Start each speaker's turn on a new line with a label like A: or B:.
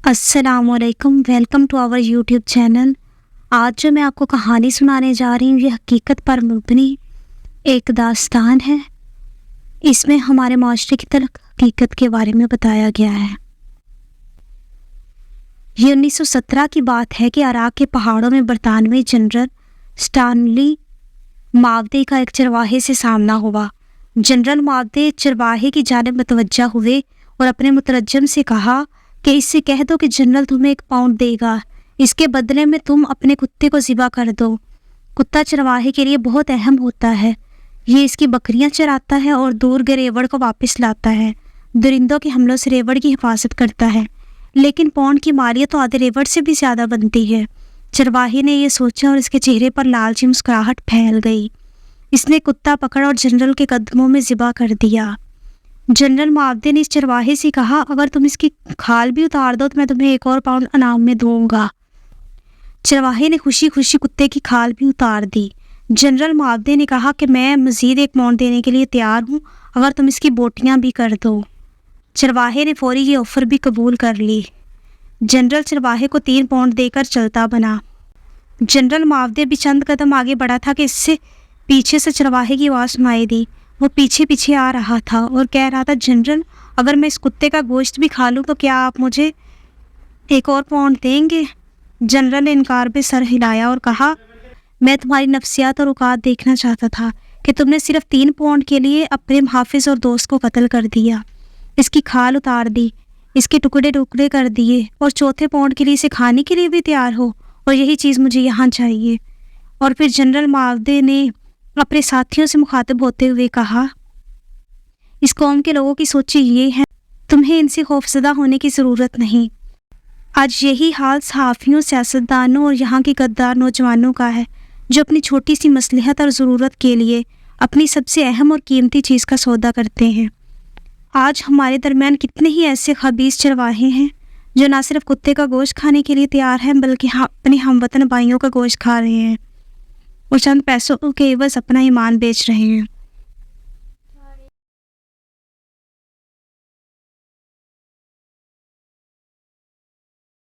A: अस्सलाम वालेकुम, welcome to our YouTube channel. आज जो मैं आपको कहानी सुनाने जा रही हूँ ये हकीकत पर मबनी एक दास्तान है। इसमें हमारे माशरे की तल्ख हकीकत के बारे में बताया गया है। ये 1917 की बात है कि इराक के पहाड़ों में बरतानवी जनरल स्टानली मावदे का एक चरवाहे से सामना हुआ। जनरल मावदे चरवाहे की जानिब मुतवज्जा हुए और अपने मुतरज्जम से कहा कि इससे कह दो कि जनरल तुम्हें 1 पाउंड देगा, इसके बदले में तुम अपने कुत्ते को ज़िबा कर दो। कुत्ता चरवाहे के लिए बहुत अहम होता है। ये इसकी बकरियां चराता है और दूर गए रेवड़ को वापस लाता है। दरिंदों के हमलों से रेवड़ की हिफाजत करता है, लेकिन पाउंड की मालियत तो आधे रेवड़ से भी ज़्यादा बनती है। चरवाहे ने यह सोचा और इसके चेहरे पर लालची मुस्कुराहट फैल गई। इसने कुत्ता पकड़ा और जनरल के कदमों में ज़िबा कर दिया। जनरल मावदे ने इस चरवाहे से कहा, अगर तुम इसकी खाल भी उतार दो तो मैं तुम्हें 1 और पाउंड इनाम में दूंगा। चरवाहे ने खुशी खुशी कुत्ते की खाल भी उतार दी। जनरल मावदे ने कहा कि मैं मज़ीद 1 पाउंड देने के लिए तैयार हूँ अगर तुम इसकी बोटियाँ भी कर दो। चरवाहे ने फौरी ये ऑफ़र भी कबूल कर ली। जनरल चरवाहे को 3 पाउंड देकर चलता बना। जनरल मावदे भी चंद कदम आगे बढ़ा था कि इससे पीछे से चरवाहे की आवाज़ सुनाई दी। वो पीछे पीछे आ रहा था और कह रहा था, जनरल अगर मैं इस कुत्ते का गोश्त भी खा लूँ तो क्या आप मुझे 1 और पाउंड देंगे? जनरल ने इनकार पे सर हिलाया और कहा, मैं तुम्हारी नफ्सियात और औकात देखना चाहता था कि तुमने सिर्फ 3 पाउंड के लिए अपने हाफिज़ और दोस्त को कत्ल कर दिया, इसकी खाल उतार दी, इसके टुकड़े टुकड़े कर दिए और 4थे पाउंड के लिए इसे खाने के लिए भी तैयार हो, और यही चीज़ मुझे यहाँ चाहिए। और फिर जनरल मावदे ने अपने साथियों से मुखातिब होते हुए कहा, इस कौम के लोगों की सोची ये है, तुम्हें इनसे खौफज़दा होने की ज़रूरत नहीं। आज यही हाल सहाफ़ियों, सियासतदानों और यहाँ के गद्दार नौजवानों का है जो अपनी छोटी सी मसलहत और ज़रूरत के लिए अपनी सबसे अहम और कीमती चीज़ का सौदा करते हैं। आज हमारे दरमियान कितने ही ऐसे खबीस चरवाहे हैं जो ना सिर्फ कुत्ते का गोश्त खाने के लिए तैयार हैं बल्कि अपने हमवतन भाइयों का गोश्त खा रहे हैं और चंद पैसों के एवज़ अपना ईमान बेच रहे हैं।